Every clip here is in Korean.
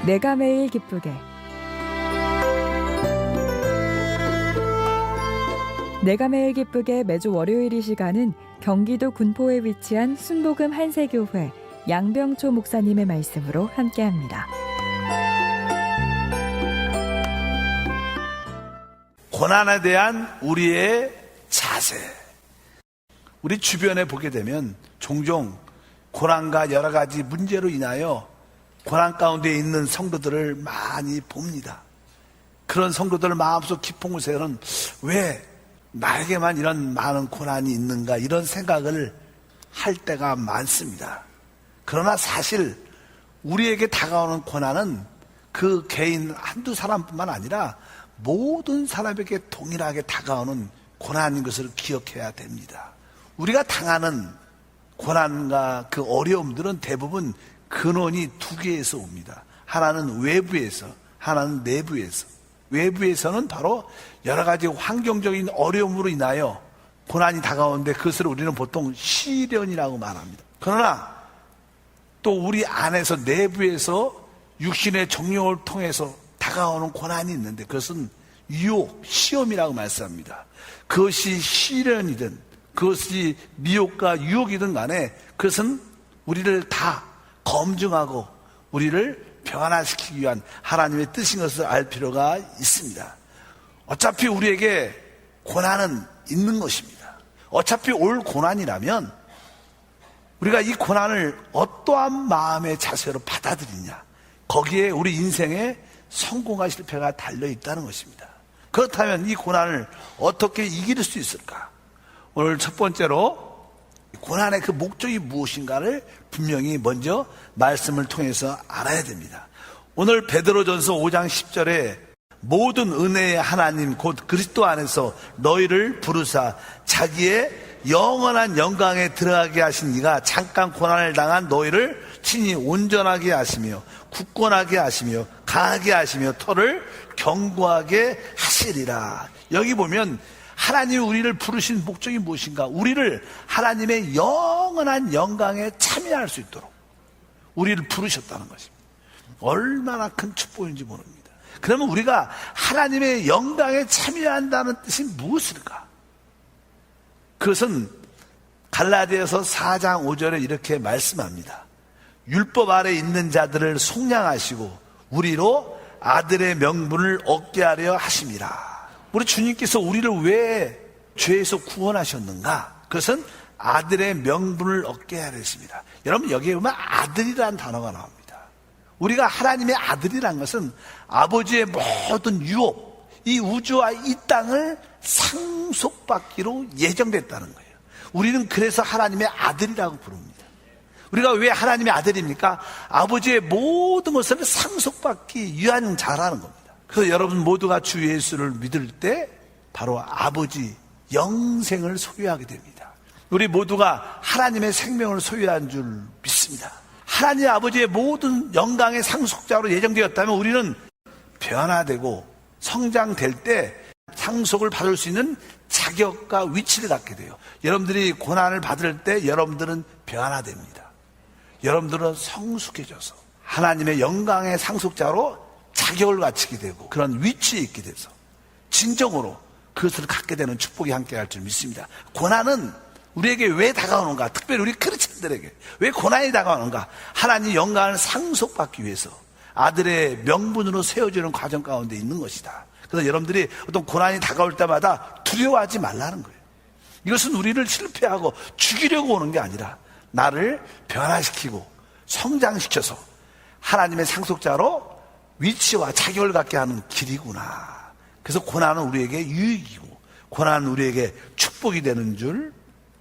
내가 매일 기쁘게. 내가 매일 기쁘게 매주 월요일 이 시간은 경기도 군포에 위치한 순복음 한세교회 양병초 목사님의 말씀으로 함께합니다. 고난에 대한 우리의 자세. 우리 주변에 보게 되면 종종 고난과 여러 가지 문제로 인하여 고난 가운데 있는 성도들을 많이 봅니다. 그런 성도들 마음속 깊은 곳에는 왜 나에게만 이런 많은 고난이 있는가, 이런 생각을 할 때가 많습니다. 그러나 사실 우리에게 다가오는 고난은 그 개인 한두 사람뿐만 아니라 모든 사람에게 동일하게 다가오는 고난인 것을 기억해야 됩니다. 우리가 당하는 고난과 그 어려움들은 대부분 근원이 두 개에서 옵니다. 하나는 외부에서, 하나는 내부에서. 외부에서는 바로 여러 가지 환경적인 어려움으로 인하여 고난이 다가오는데 그것을 우리는 보통 시련이라고 말합니다. 그러나 또 우리 안에서, 내부에서 육신의 정욕을 통해서 다가오는 고난이 있는데 그것은 유혹, 시험이라고 말씀합니다. 그것이 시련이든 그것이 미혹과 유혹이든 간에 그것은 우리를 다 검증하고 우리를 변화시키기 위한 하나님의 뜻인 것을 알 필요가 있습니다. 어차피 우리에게 고난은 있는 것입니다. 어차피 올 고난이라면 우리가 이 고난을 어떠한 마음의 자세로 받아들이냐, 거기에 우리 인생의 성공과 실패가 달려있다는 것입니다. 그렇다면 이 고난을 어떻게 이길 수 있을까? 오늘 첫 번째로 고난의 그 목적이 무엇인가를 분명히 먼저 말씀을 통해서 알아야 됩니다. 오늘 베드로전서 5장 10절에 모든 은혜의 하나님 곧 그리스도 안에서 너희를 부르사 자기의 영원한 영광에 들어가게 하신 이가 잠깐 고난을 당한 너희를 친히 온전하게 하시며 굳건하게 하시며 강하게 하시며 터를 견고하게 하시리라. 여기 보면 하나님이 우리를 부르신 목적이 무엇인가? 우리를 하나님의 영원한 영광에 참여할 수 있도록 우리를 부르셨다는 것입니다. 얼마나 큰 축복인지 모릅니다. 그러면 우리가 하나님의 영광에 참여한다는 뜻이 무엇일까? 그것은 갈라디아서 4장 5절에 이렇게 말씀합니다. 율법 아래 있는 자들을 속량하시고 우리로 아들의 명분을 얻게 하려 하심이라. 우리 주님께서 우리를 왜 죄에서 구원하셨는가? 그것은 아들의 명분을 얻게 하려 했습니다. 여러분, 여기에 보면 아들이라는 단어가 나옵니다. 우리가 하나님의 아들이란 것은 아버지의 모든 유업, 이 우주와 이 땅을 상속받기로 예정됐다는 거예요. 우리는 그래서 하나님의 아들이라고 부릅니다. 우리가 왜 하나님의 아들입니까? 아버지의 모든 것을 상속받기 위한 자라는 겁니다. 그래서 여러분 모두가 주 예수를 믿을 때 바로 아버지 영생을 소유하게 됩니다. 우리 모두가 하나님의 생명을 소유한 줄 믿습니다. 하나님 아버지의 모든 영광의 상속자로 예정되었다면 우리는 변화되고 성장될 때 상속을 받을 수 있는 자격과 위치를 갖게 돼요. 여러분들이 고난을 받을 때 여러분들은 변화됩니다. 여러분들은 성숙해져서 하나님의 영광의 상속자로 자격을 갖추게 되고 그런 위치에 있게 돼서 진정으로 그것을 갖게 되는 축복이 함께할 줄 믿습니다. 고난은 우리에게 왜 다가오는가? 특별히 우리 크리스천들에게 왜 고난이 다가오는가? 하나님 영광을 상속받기 위해서 아들의 명분으로 세워지는 과정 가운데 있는 것이다. 그래서 여러분들이 어떤 고난이 다가올 때마다 두려워하지 말라는 거예요. 이것은 우리를 실패하고 죽이려고 오는 게 아니라 나를 변화시키고 성장시켜서 하나님의 상속자로 위치와 자격을 갖게 하는 길이구나. 그래서 고난은 우리에게 유익이고 고난은 우리에게 축복이 되는 줄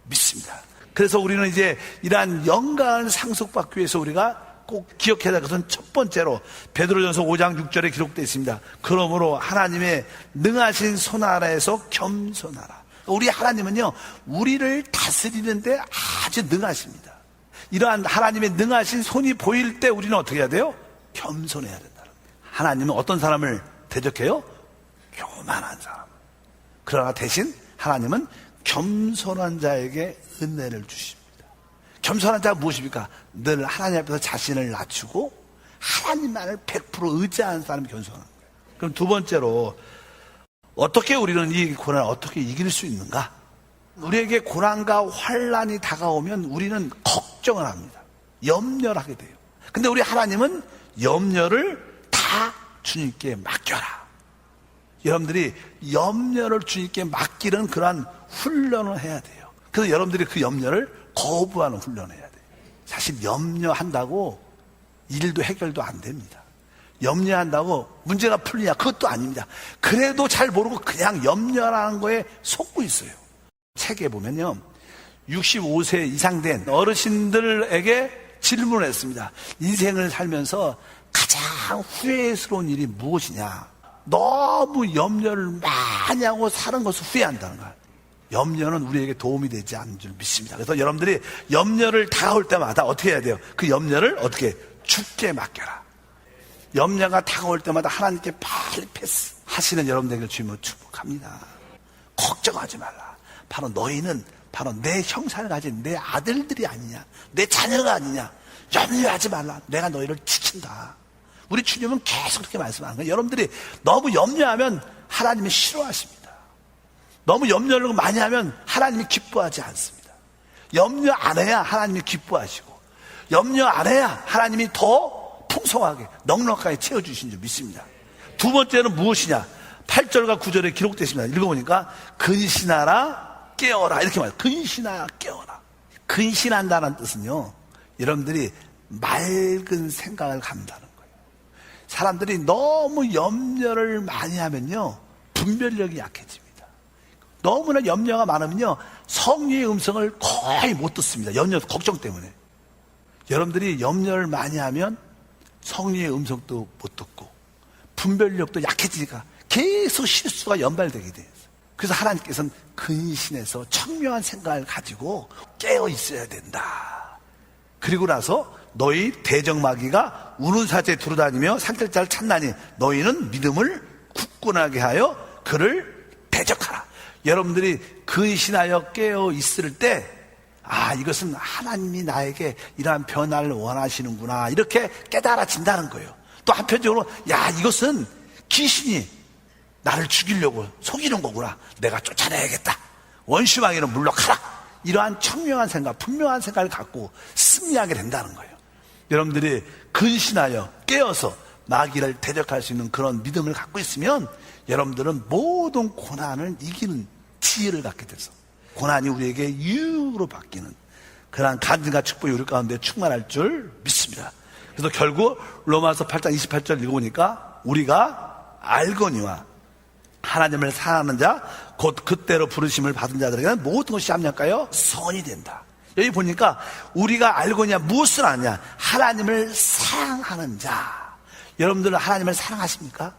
믿습니다. 그래서 우리는 이제 이러한 영광을 상속받기 위해서 우리가 꼭 기억해야 될 것은 첫 번째로 베드로전서 5장 6절에 기록되어 있습니다. 그러므로 하나님의 능하신 손 아래에서 겸손하라. 우리 하나님은요, 우리를 다스리는데 아주 능하십니다. 이러한 하나님의 능하신 손이 보일 때 우리는 어떻게 해야 돼요? 겸손해야 된다는 거예요. 하나님은 어떤 사람을 대적해요? 교만한 사람. 그러나 대신 하나님은 겸손한 자에게 은혜를 주십니다. 겸손한 자가 무엇입니까? 늘 하나님 앞에서 자신을 낮추고 하나님만을 100% 의지하는 사람이 견성하는 거예요. 그럼 두 번째로 어떻게 우리는 이 고난을 어떻게 이길 수 있는가? 우리에게 고난과 환난이 다가오면 우리는 걱정을 합니다. 염려를 하게 돼요. 근데 우리 하나님은 염려를 다 주님께 맡겨라. 여러분들이 염려를 주님께 맡기는 그러한 훈련을 해야 돼요. 그래서 여러분들이 그 염려를 거부하는 훈련을 해야 돼요. 사실 염려한다고 일도 해결도 안 됩니다. 염려한다고 문제가 풀리냐? 그것도 아닙니다. 그래도 잘 모르고 그냥 염려라는 거에 속고 있어요. 책에 보면요, 65세 이상 된 어르신들에게 질문을 했습니다. 인생을 살면서 가장 후회스러운 일이 무엇이냐? 너무 염려를 많이 하고 사는 것을 후회한다는 거예요. 염려는 우리에게 도움이 되지 않는 줄 믿습니다. 그래서 여러분들이 염려를 다가올 때마다 어떻게 해야 돼요? 그 염려를 어떻게 주께 맡겨라. 염려가 다가올 때마다 하나님께 빨리 패스하시는 여러분들에게 주님을 축복합니다. 걱정하지 말라. 바로 너희는 바로 내 형상을 가진 내 아들들이 아니냐, 내 자녀가 아니냐. 염려하지 말라. 내가 너희를 지킨다. 우리 주님은 계속 그렇게 말씀하는 거예요. 여러분들이 너무 염려하면 하나님이 싫어하십니다. 너무 염려를 많이 하면 하나님이 기뻐하지 않습니다. 염려 안 해야 하나님이 기뻐하시고, 염려 안 해야 하나님이 더 풍성하게 넉넉하게 채워주신 줄 믿습니다. 두 번째는 무엇이냐? 8절과 9절에 기록되십니다. 읽어보니까 근신하라 깨어라 이렇게 말해요. 근신하라 깨어라. 근신한다는 뜻은요, 여러분들이 맑은 생각을 갖는다는 거예요. 사람들이 너무 염려를 많이 하면요, 분별력이 약해집니다. 너무나 염려가 많으면요, 성령의 음성을 거의 못 듣습니다. 염려, 걱정 때문에. 여러분들이 염려를 많이 하면 성령의 음성도 못 듣고 분별력도 약해지니까 계속 실수가 연발되게 돼요. 그래서 하나님께서는 근신해서 청명한 생각을 가지고 깨어 있어야 된다. 그리고 나서 너희 대적마귀가 우는 사자에 두루다니며 산뜰 자를 찾나니 너희는 믿음을 굳건하게 하여 그를 대적하라. 여러분들이 근신하여 깨어 있을 때, 아, 이것은 하나님이 나에게 이러한 변화를 원하시는구나, 이렇게 깨달아진다는 거예요. 또 한편적으로, 야, 이것은 귀신이 나를 죽이려고 속이는 거구나, 내가 쫓아내야겠다, 원수마귀는 물러가라. 이러한 청명한 생각, 분명한 생각을 갖고 승리하게 된다는 거예요. 여러분들이 근신하여 깨어서 마귀를 대적할 수 있는 그런 믿음을 갖고 있으면 여러분들은 모든 고난을 이기는 지혜를 갖게 돼서 고난이 우리에게 유익으로 바뀌는 그러한 간증과 축복이 우리 가운데 충만할 줄 믿습니다. 그래서 결국 로마서 8장 28절 읽어보니까 우리가 알거니와 하나님을 사랑하는 자 곧 그때로 부르심을 받은 자들에게는 모든 것이 합력하여 선이 된다. 여기 보니까 우리가 알거냐, 무엇을 아냐? 하나님을 사랑하는 자. 여러분들은 하나님을 사랑하십니까?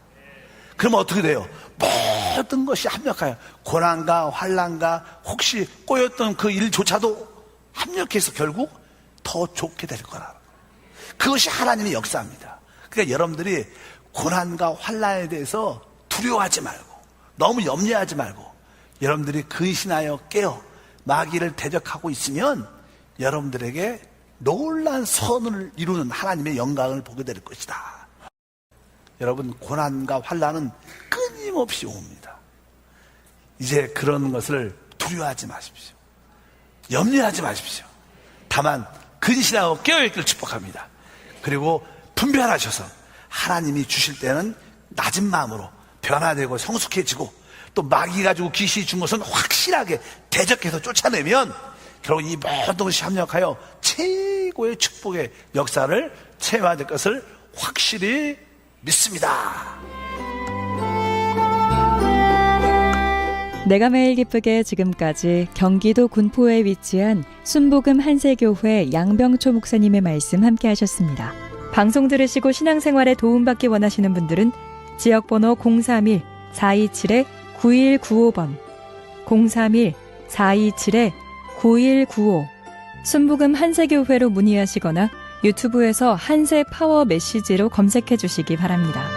그러면 어떻게 돼요? 모든 것이 합력하여 고난과 환난과 혹시 꼬였던 그 일조차도 합력해서 결국 더 좋게 될 거라. 그것이 하나님의 역사입니다. 그러니까 여러분들이 고난과 환난에 대해서 두려워하지 말고, 너무 염려하지 말고, 여러분들이 근신하여 깨어 마귀를 대적하고 있으면 여러분들에게 놀라운 선을 이루는 하나님의 영광을 보게 될 것이다. 여러분, 고난과 환난은 끊임없이 옵니다. 이제 그런 것을 두려워하지 마십시오. 염려하지 마십시오. 다만 근신하고 깨어있기를 축복합니다. 그리고 분별하셔서 하나님이 주실 때는 낮은 마음으로 변화되고 성숙해지고, 또 마귀 가지고 귀신이 준 것은 확실하게 대적해서 쫓아내면 결국 이 모든 것이 합력하여 최고의 축복의 역사를 체험할 것을 확실히 믿습니다. 내가 매일 기쁘게 지금까지 경기도 군포에 위치한 순복음 한세교회 양병초 목사님의 말씀 함께 하셨습니다. 방송 들으시고 신앙생활에 도움받기 원하시는 분들은 지역번호 031-427-9195번 031-427-9195 순복음 한세교회로 문의하시거나 유튜브에서 한세 파워 메시지로 검색해 주시기 바랍니다.